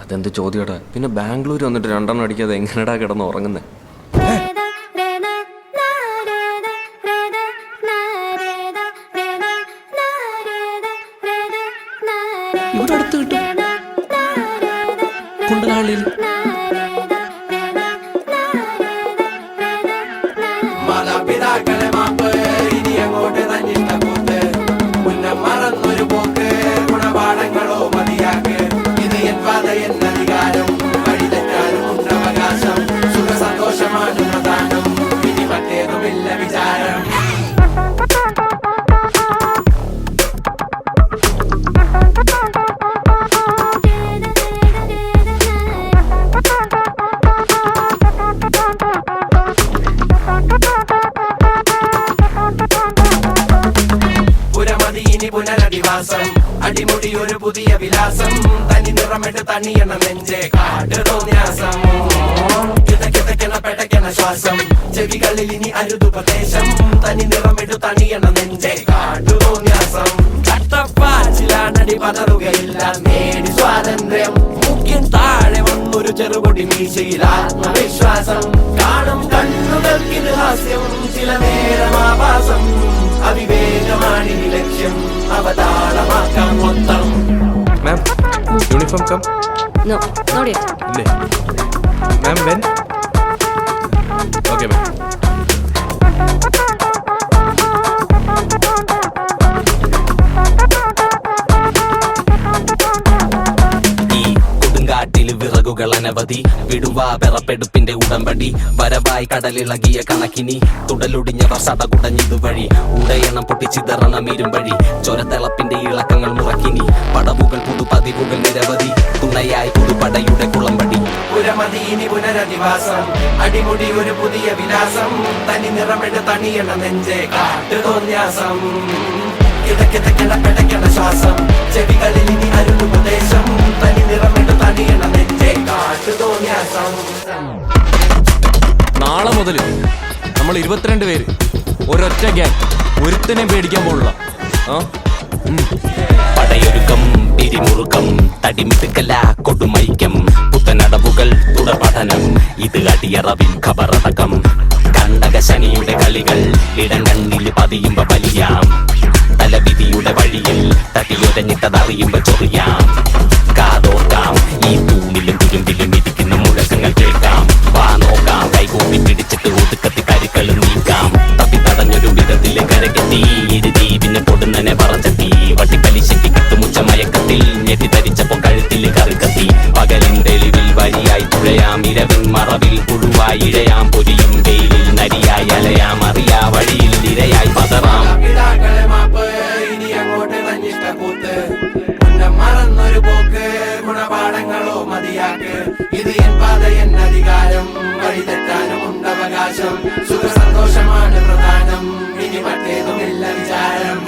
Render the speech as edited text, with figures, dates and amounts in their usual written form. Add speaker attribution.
Speaker 1: അതെന്ത് ചോദ്യടാ? പിന്നെ ബാംഗ്ലൂർ വന്നിട്ട് 2 എണ്ണം അടിക്കാതെ എങ്ങനെടാ കിടന്ന് ഉറങ്ങുന്നേ? ഇവിടെ അടുത്ത് കിട്ടും കുണ്ടനാളിൽ.
Speaker 2: മാതാപിതാക്കളെ മാപ്പ് ഇനി അങ്ങോട്ട് തന്നിട്ട കൂത്ത് മുന്നം മറന്നൊരു പോക്ക് ഗുണപാഠങ്ങളോ മതിയാക്ക് ഇത് എൻ പാത എന്നധികാരം വഴി തെറ്റാനും ഉണ്ടവകാശം സുഖ സന്തോഷമാണ് പ്രധാനം ഇനി മറ്റേതുമില്ല വിചാരം. ഇനി പുനരധിവാസം അടിമുടി ഒരു പുതിയ വിലാസം തനി നിറമിട്ട് തണിയണ നെഞ്ചെ കാട്ട് തോന്യാസം കിതക്കിതക്കണ പെടക്കണ ശ്വാസം ചെവികളിൽ ഇനി അരുതുപദേശം തനി നിറമിട്ട് തണിയണ നെഞ്ചെ കാട്ടു തോന്യാസം ചട്ടപ്പാച്ചിലാണടി പതറുകയില്ല നേടി സ്വാതന്ത്ര്യം മുഖ്യൻ താഴെ വന്നൊരു ചെറുപൊടി മീശയിൽ ആത്മവിശ്വാസം കാണും കണ്ണുകൾക്കിത് ഹാസ്യം ചില നേരം ആഭാസം അവിവേകമാണ് ഈ ലക്ഷ്യം അവതാളമാക്കാം മൊത്തം.
Speaker 1: Ma'am uniform come.
Speaker 3: No, not yet.
Speaker 1: ഇല്ലേ മാം? വെൻ? Okay ma'am.
Speaker 4: വിറകുകൾ അനവധി വിടുവാ പെറപ്പെടുപ്പിന്റെ ഉടമ്പടി വരവായി കടലിളകിയ കണക്കിനി തുടലൊടിഞ്ഞവർ സടകുടഞ്ഞിതുവഴി ഉടയണം പൊട്ടിച്ചിതറണം ഇരുമ്പഴി ചൊരത്തിളപ്പിന്റെ ഇളക്കങ്ങൾ മുറക്കിനി പടവുകൾ പുതുപതിവുകൾ നിരവധി തുണയായി പുതുപടയുടെ കുളമ്പടി.
Speaker 2: പുരമതി ഇനി പുനരധിവാസം അടിമുടി ഒരു പുതിയ വിലാസം തനി നിറമിട്ട് തണിയണ നെഞ്ചെ കാട്ടു തോന്യാസം കിതക്കിതക്കണ പെടക്കണ ശ്വാസം ചെവികളിൽ ഇനി അരുതുപദേശം തനി നിറമിട്ട് തണിയണ നെഞ്ചെ കാട്ടു തോന്യാസം.
Speaker 1: നാളെ മുതൽ നമ്മൾ 22 പേര് ഒരൊറ്റ ഗ്യാങ്, ഒരുത്തനെ പേടിക്കാൻ പോലുള്ള.
Speaker 4: പടയൊരുക്കം പിരിമുറുക്കം തടിമിടുക്കല കൊടുമൈക്കം പുത്തനടവുകൾ തുടപഠനം ഇത് അടിയറവിൻ ഖബറടക്കം കണ്ടക ശനിയുടെ കളികൾ ഇടം കണ്ണിൽ പതിയുമ്പോ വലിയാം തലവിധിയുടെ വഴിയിൽ തട്ടിയൊരഞ്ഞിട്ടതറിയുമ്പോ ചൊറിയാം കാതോർക്കാം ഈ തൂണിലും തുരുമ്പിലും ഇരിക്കുന്ന മുഴക്കങ്ങൾ കേൾക്കാം വാ നോക്കാം കൈകൂപ്പി പിടിച്ചിട്ട് ഒതുക്കത്തി കരുക്കളും നീക്കാം തപ്പി തടഞ്ഞൊരു വിധത്തിലെ കരകെത്തി ഇരുതീപിന് പൊടുന്നനെ പറച്ചെത്തി വട്ടിപ്പലിശയ്ക്ക് കിട്ടുമുച്ച മയക്കത്തിൽ ഞെട്ടിധരിച്ചപ്പോ കഴുത്തിൽ കറുകത്തി പകലിൻ തെളിവിൽ വഴിയായി തുഴയാം ഇരവിൻ മറവിൽ പുഴുവായി ഇഴയാം പൊരിയും വെയിലിൽ നരിയായി അലയാം അറിയാ വഴിയിൽ ഇരയായി പതറാം.
Speaker 2: ഇനി അങ്ങോട്ട് തന്നിട്ട കൂത്ത് മുന്നം മറന്നൊരു പോക്ക് ഗുണപാഠങ്ങളോ മതിയാക്ക് ഇത് എൻ പാത എന്നധികാരം വഴി തെറ്റാനും ഉണ്ടവകാശം സുഖ സന്തോഷമാണ് പ്രധാനം ഇനി മറ്റേതുമില്ല വിചാരം.